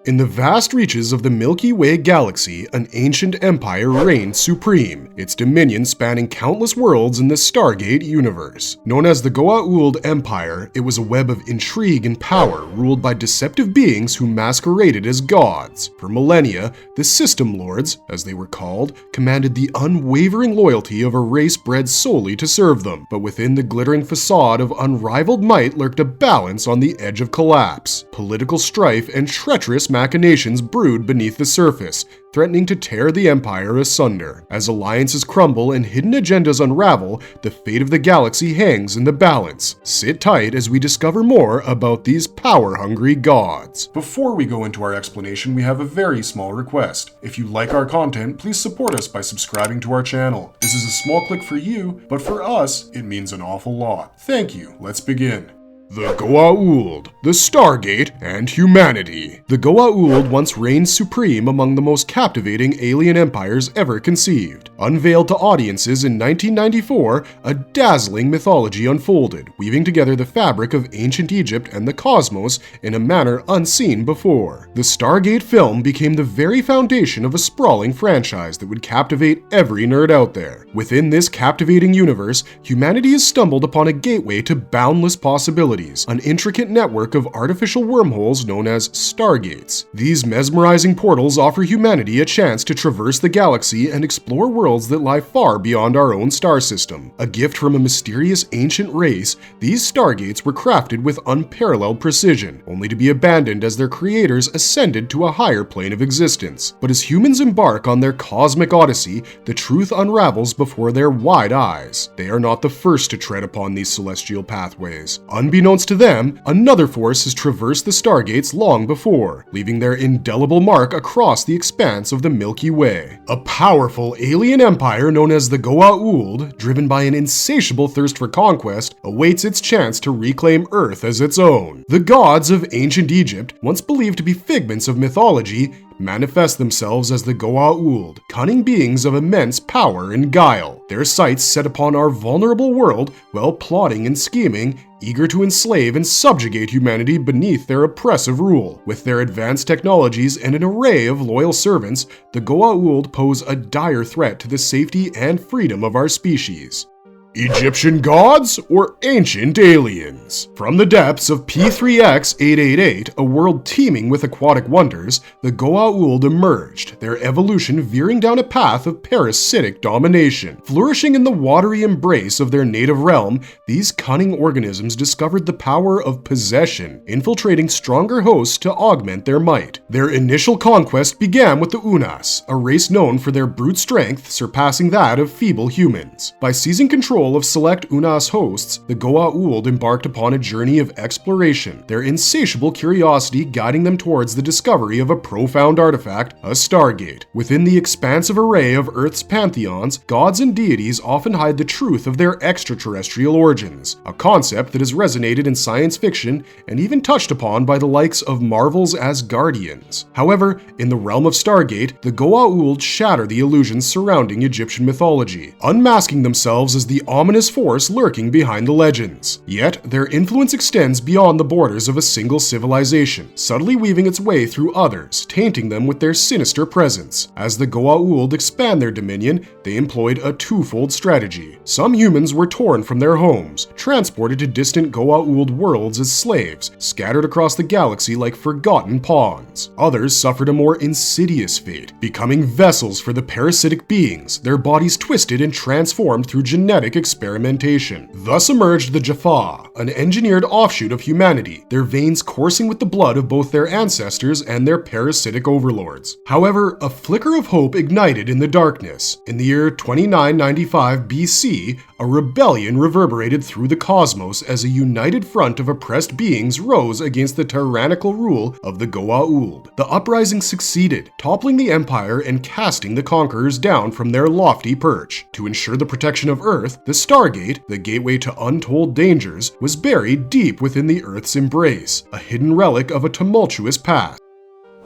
In the vast reaches of the Milky Way galaxy, an ancient empire reigned supreme, its dominion spanning countless worlds in the Stargate universe. Known as the Goa'uld Empire, it was a web of intrigue and power ruled by deceptive beings who masqueraded as gods. For millennia, the System Lords, as they were called, commanded the unwavering loyalty of a race bred solely to serve them. But within the glittering facade of unrivaled might lurked a balance on the edge of collapse. Political strife and treacherous machinations brewed beneath the surface, threatening to tear the Empire asunder. As alliances crumble and hidden agendas unravel, the fate of the galaxy hangs in the balance. Sit tight as we discover more about these power-hungry gods. Before we go into our explanation, we have a very small request. If you like our content, please support us by subscribing to our channel. This is a small click for you, but for us, it means an awful lot. Thank you. Let's begin. The Goa'uld, the Stargate, and humanity. The Goa'uld once reigned supreme among the most captivating alien empires ever conceived. Unveiled to audiences in 1994, a dazzling mythology unfolded, weaving together the fabric of ancient Egypt and the cosmos in a manner unseen before. The Stargate film became the very foundation of a sprawling franchise that would captivate every nerd out there. Within this captivating universe, humanity has stumbled upon a gateway to boundless possibilities. An intricate network of artificial wormholes known as Stargates. These mesmerizing portals offer humanity a chance to traverse the galaxy and explore worlds that lie far beyond our own star system. A gift from a mysterious ancient race, these Stargates were crafted with unparalleled precision, only to be abandoned as their creators ascended to a higher plane of existence. But as humans embark on their cosmic odyssey, the truth unravels before their wide eyes. They are not the first to tread upon these celestial pathways. Unbeknownst to them, another force has traversed the Stargates long before, leaving their indelible mark across the expanse of the Milky Way. A powerful alien empire known as the Goa'uld, driven by an insatiable thirst for conquest, awaits its chance to reclaim Earth as its own. The gods of ancient Egypt, once believed to be figments of mythology, manifest themselves as the Goa'uld, cunning beings of immense power and guile. Their sights set upon our vulnerable world while plotting and scheming, eager to enslave and subjugate humanity beneath their oppressive rule. With their advanced technologies and an array of loyal servants, the Goa'uld pose a dire threat to the safety and freedom of our species. Egyptian gods or ancient aliens? From the depths of P3X888, a world teeming with aquatic wonders, the Goa'uld emerged, their evolution veering down a path of parasitic domination. Flourishing in the watery embrace of their native realm, these cunning organisms discovered the power of possession, infiltrating stronger hosts to augment their might. Their initial conquest began with the Unas, a race known for their brute strength surpassing that of feeble humans. By seizing control of select Unas hosts, the Goa'uld embarked upon a journey of exploration, their insatiable curiosity guiding them towards the discovery of a profound artifact, a Stargate. Within the expansive array of Earth's pantheons, gods and deities often hide the truth of their extraterrestrial origins, a concept that has resonated in science fiction and even touched upon by the likes of Marvel's Asgardians. However, in the realm of Stargate, the Goa'uld shatter the illusions surrounding Egyptian mythology, unmasking themselves as the ominous force lurking behind the legends. Yet, their influence extends beyond the borders of a single civilization, subtly weaving its way through others, tainting them with their sinister presence. As the Goa'uld expand their dominion, they employed a twofold strategy. Some humans were torn from their homes, transported to distant Goa'uld worlds as slaves, scattered across the galaxy like forgotten pawns. Others suffered a more insidious fate, becoming vessels for the parasitic beings, their bodies twisted and transformed through genetic experimentation. Thus emerged the Jaffa, an engineered offshoot of humanity, their veins coursing with the blood of both their ancestors and their parasitic overlords. However, a flicker of hope ignited in the darkness. In the year 2995 BC, a rebellion reverberated through the cosmos as a united front of oppressed beings rose against the tyrannical rule of the Goa'uld. The uprising succeeded, toppling the empire and casting the conquerors down from their lofty perch. To ensure the protection of Earth, the Stargate, the gateway to untold dangers, was buried deep within the Earth's embrace, a hidden relic of a tumultuous past.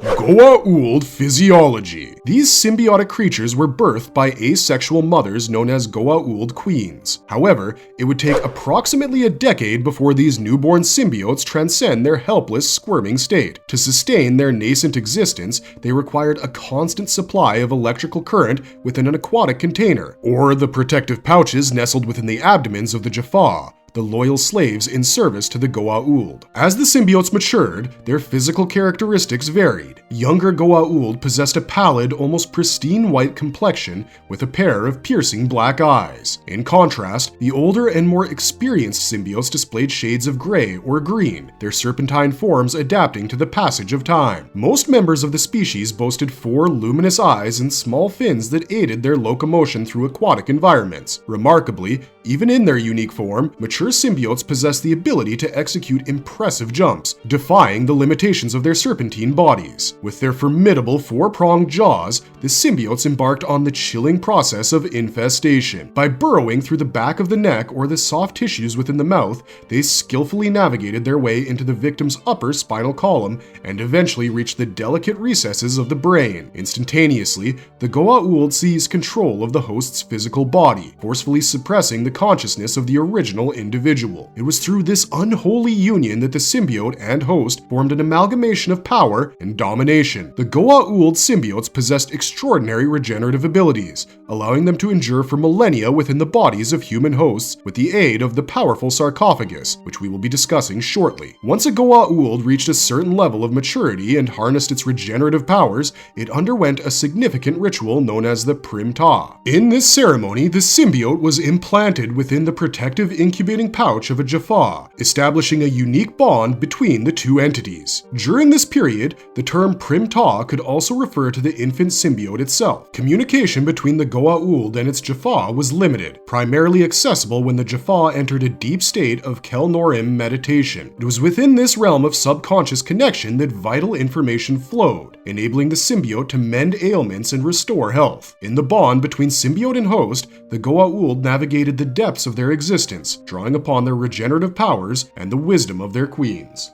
Goa'uld Physiology. These symbiotic creatures were birthed by asexual mothers known as Goa'uld queens. However, it would take approximately a decade before these newborn symbiotes transcend their helpless, squirming state. To sustain their nascent existence, they required a constant supply of electrical current within an aquatic container, or the protective pouches nestled within the abdomens of the Jaffa, the loyal slaves in service to the Goa'uld. As the symbiotes matured, their physical characteristics varied. Younger Goa'uld possessed a pallid, almost pristine white complexion with a pair of piercing black eyes. In contrast, the older and more experienced symbiotes displayed shades of gray or green, their serpentine forms adapting to the passage of time. Most members of the species boasted 4 luminous eyes and small fins that aided their locomotion through aquatic environments. Remarkably, even in their unique form, mature symbiotes possess the ability to execute impressive jumps, defying the limitations of their serpentine bodies. With their formidable 4-pronged jaws, the symbiotes embarked on the chilling process of infestation. By burrowing through the back of the neck or the soft tissues within the mouth, they skillfully navigated their way into the victim's upper spinal column and eventually reached the delicate recesses of the brain. Instantaneously, the Goa'uld seized control of the host's physical body, forcefully suppressing the consciousness of the original individual. It was through this unholy union that the symbiote and host formed an amalgamation of power and domination. The Goa'uld symbiotes possessed extraordinary regenerative abilities, allowing them to endure for millennia within the bodies of human hosts with the aid of the powerful sarcophagus, which we will be discussing shortly. Once a Goa'uld reached a certain level of maturity and harnessed its regenerative powers, it underwent a significant ritual known as the Prim Ta. In this ceremony, the symbiote was implanted within the protective incubating pouch of a Jaffa, establishing a unique bond between the two entities. During this period, the term Prim Ta could also refer to the infant symbiote itself. Communication between the Goa'uld and its Jaffa was limited, primarily accessible when the Jaffa entered a deep state of Kel Norim meditation. It was within this realm of subconscious connection that vital information flowed, enabling the symbiote to mend ailments and restore health. In the bond between symbiote and host, the Goa'uld navigated the depths of their existence, drawing upon their regenerative powers and the wisdom of their queens.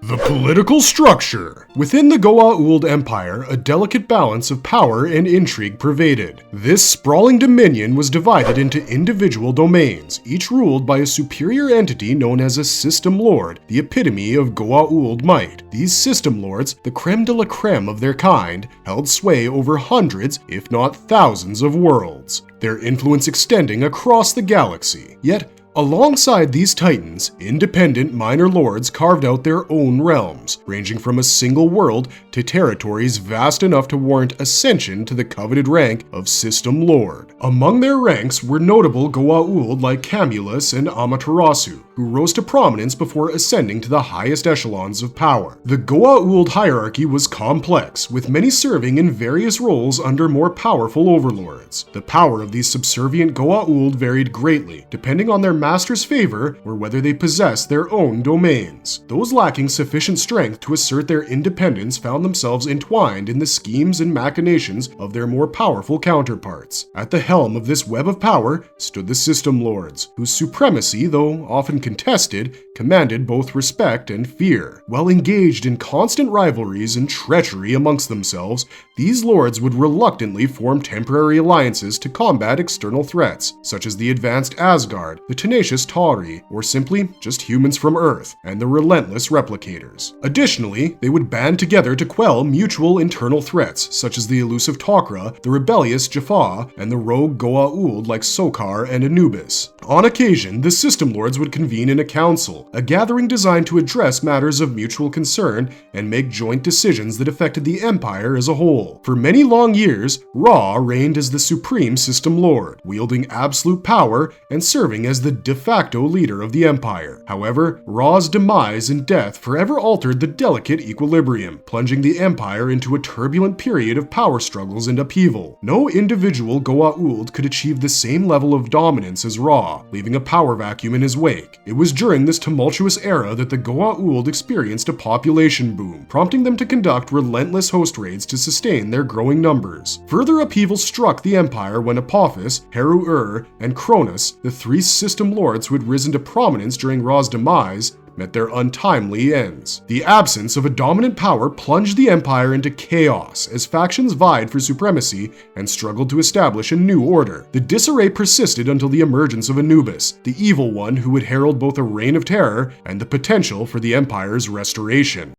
The political structure. Within the Goa'uld Empire, a delicate balance of power and intrigue pervaded. This sprawling dominion was divided into individual domains, each ruled by a superior entity known as a System Lord, the epitome of Goa'uld might. These System Lords, the creme de la creme of their kind, held sway over hundreds, if not thousands of worlds, their influence extending across the galaxy. Yet, alongside these titans, independent minor lords carved out their own realms, ranging from a single world to territories vast enough to warrant ascension to the coveted rank of System Lord. Among their ranks were notable Goa'uld like Camulus and Amaterasu, who rose to prominence before ascending to the highest echelons of power. The Goa'uld hierarchy was complex, with many serving in various roles under more powerful overlords. The power of these subservient Goa'uld varied greatly, depending on their master's favor or whether they possessed their own domains. Those lacking sufficient strength to assert their independence found themselves entwined in the schemes and machinations of their more powerful counterparts. At the helm of this web of power stood the System Lords, whose supremacy, though often contested, commanded both respect and fear. While engaged in constant rivalries and treachery amongst themselves, these lords would reluctantly form temporary alliances to combat external threats, such as the advanced Asgard, the tenacious Tauri, or simply just humans from Earth, and the relentless Replicators. Additionally, they would band together to quell mutual internal threats, such as the elusive Tok'ra, the rebellious Jaffa, and the rogue Goa'uld like Sokar and Anubis. On occasion, the System Lords would convene in a council, a gathering designed to address matters of mutual concern and make joint decisions that affected the Empire as a whole. For many long years, Ra reigned as the supreme System Lord, wielding absolute power and serving as the de facto leader of the Empire. However, Ra's demise and death forever altered the delicate equilibrium, plunging the Empire into a turbulent period of power struggles and upheaval. No individual Goa'uld could achieve the same level of dominance as Ra, leaving a power vacuum in his wake. It was during this tumultuous era that the Goa'uld experienced a population boom, prompting them to conduct relentless host raids to sustain their growing numbers. Further upheaval struck the Empire when Apophis, Heru-Ur, and Cronus, the 3 System Lords who had risen to prominence during Ra's demise, met their untimely ends. The absence of a dominant power plunged the Empire into chaos as factions vied for supremacy and struggled to establish a new order. The disarray persisted until the emergence of Anubis, the evil one who would herald both a reign of terror and the potential for the Empire's restoration.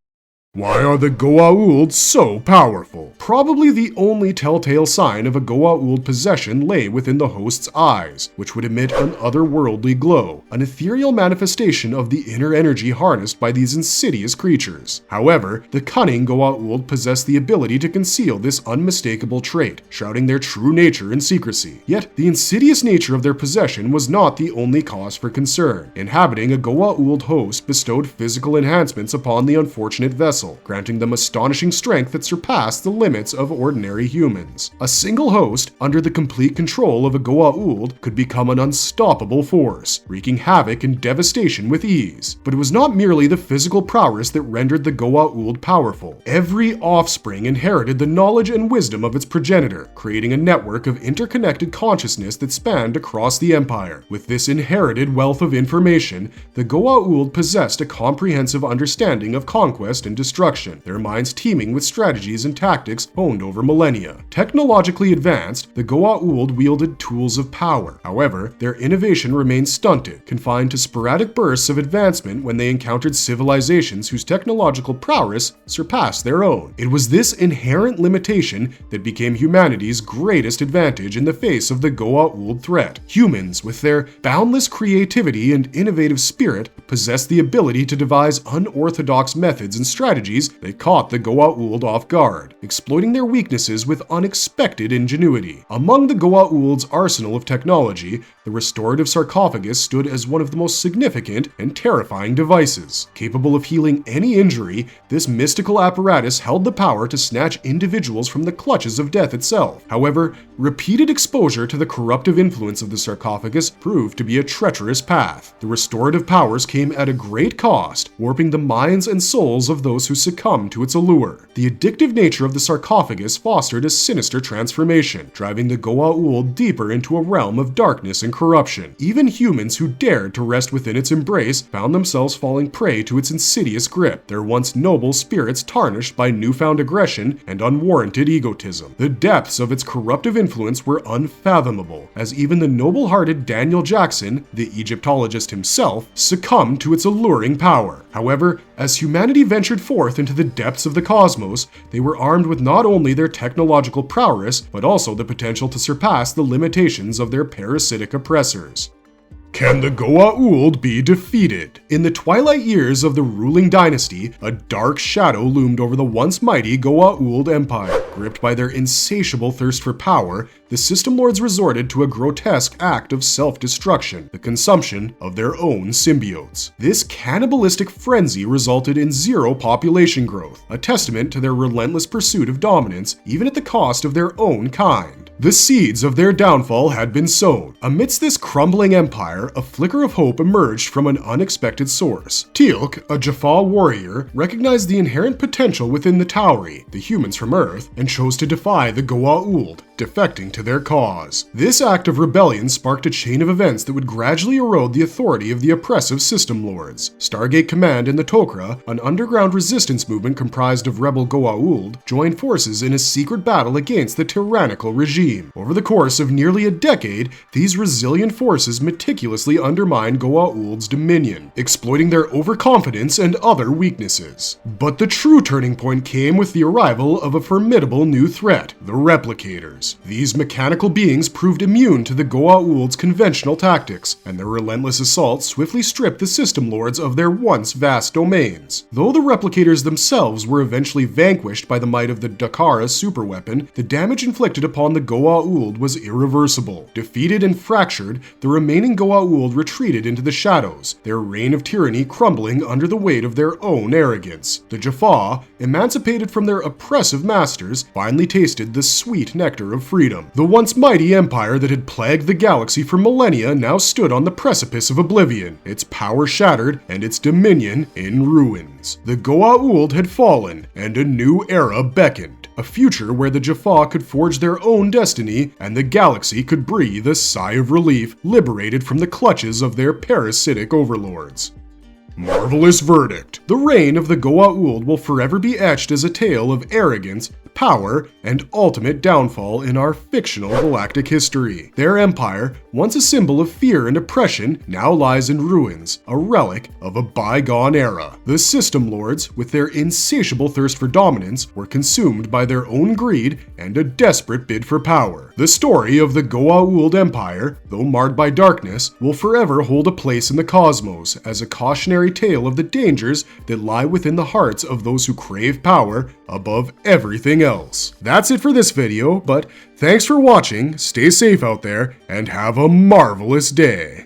Why are the Goa'uld so powerful? Probably the only telltale sign of a Goa'uld possession lay within the host's eyes, which would emit an otherworldly glow, an ethereal manifestation of the inner energy harnessed by these insidious creatures. However, the cunning Goa'uld possess the ability to conceal this unmistakable trait, shrouding their true nature in secrecy. Yet, the insidious nature of their possession was not the only cause for concern. Inhabiting a Goa'uld host bestowed physical enhancements upon the unfortunate vessel, granting them astonishing strength that surpassed the limits of ordinary humans. A single host, under the complete control of a Goa'uld, could become an unstoppable force, wreaking havoc and devastation with ease. But it was not merely the physical prowess that rendered the Goa'uld powerful. Every offspring inherited the knowledge and wisdom of its progenitor, creating a network of interconnected consciousness that spanned across the Empire. With this inherited wealth of information, the Goa'uld possessed a comprehensive understanding of conquest and destruction, their minds teeming with strategies and tactics honed over millennia. Technologically advanced, the Goa'uld wielded tools of power. However, their innovation remained stunted, confined to sporadic bursts of advancement when they encountered civilizations whose technological prowess surpassed their own. It was this inherent limitation that became humanity's greatest advantage in the face of the Goa'uld threat. Humans, with their boundless creativity and innovative spirit, possessed the ability to devise unorthodox methods and strategies that caught the Goa'uld off guard, exploiting their weaknesses with unexpected ingenuity. Among the Goa'uld's arsenal of technology, the restorative sarcophagus stood as one of the most significant and terrifying devices. Capable of healing any injury, this mystical apparatus held the power to snatch individuals from the clutches of death itself. However, repeated exposure to the corruptive influence of the sarcophagus proved to be a treacherous path. The restorative powers came at a great cost, warping the minds and souls of those who succumbed to its allure. The addictive nature of the sarcophagus fostered a sinister transformation, driving the Goa'uld deeper into a realm of darkness and corruption. Even humans who dared to rest within its embrace found themselves falling prey to its insidious grip, their once noble spirits tarnished by newfound aggression and unwarranted egotism. The depths of its corruptive influence were unfathomable, as even the noble-hearted Daniel Jackson, the Egyptologist himself, succumbed to its alluring power. However, as humanity ventured forth into the depths of the cosmos, they were armed with not only their technological prowess, but also the potential to surpass the limitations of their parasitic oppressors. Can the Goa'uld be defeated? In the twilight years of the ruling dynasty, a dark shadow loomed over the once mighty Goa'uld Empire. Gripped by their insatiable thirst for power, the System Lords resorted to a grotesque act of self-destruction, the consumption of their own symbiotes. This cannibalistic frenzy resulted in zero population growth, a testament to their relentless pursuit of dominance, even at the cost of their own kind. The seeds of their downfall had been sown. Amidst this crumbling empire, a flicker of hope emerged from an unexpected source. Teal'c, a Jaffa warrior, recognized the inherent potential within the Tauri, the humans from Earth, and chose to defy the Goa'uld, defecting to their cause. This act of rebellion sparked a chain of events that would gradually erode the authority of the oppressive System Lords. Stargate Command and the Tok'ra, an underground resistance movement comprised of rebel Goa'uld, joined forces in a secret battle against the tyrannical regime. Over the course of nearly a decade, these resilient forces meticulously undermined Goa'uld's dominion, exploiting their overconfidence and other weaknesses. But the true turning point came with the arrival of a formidable new threat, the Replicators. These mechanical beings proved immune to the Goa'uld's conventional tactics, and their relentless assault swiftly stripped the System Lords of their once vast domains. Though the Replicators themselves were eventually vanquished by the might of the Dakara superweapon, the damage inflicted upon the Goa'uld was irreversible. Defeated and fractured, the remaining Goa'uld retreated into the shadows, their reign of tyranny crumbling under the weight of their own arrogance. The Jaffa, emancipated from their oppressive masters, finally tasted the sweet nectar of freedom. The once mighty empire that had plagued the galaxy for millennia now stood on the precipice of oblivion, its power shattered and its dominion in ruins. The Goa'uld had fallen, and a new era beckoned. A future where the Jaffa could forge their own destiny, and the galaxy could breathe a sigh of relief, liberated from the clutches of their parasitic overlords. Marvelous verdict. The reign of the Goa'uld will forever be etched as a tale of arrogance, power, and ultimate downfall in our fictional galactic history. Their empire, once a symbol of fear and oppression, now lies in ruins, a relic of a bygone era. The System Lords, with their insatiable thirst for dominance, were consumed by their own greed and a desperate bid for power. The story of the Goa'uld Empire, though marred by darkness, will forever hold a place in the cosmos as a cautionary tale of the dangers that lie within the hearts of those who crave power above everything else. That's it for this video, but thanks for watching, stay safe out there, and have a marvelous day.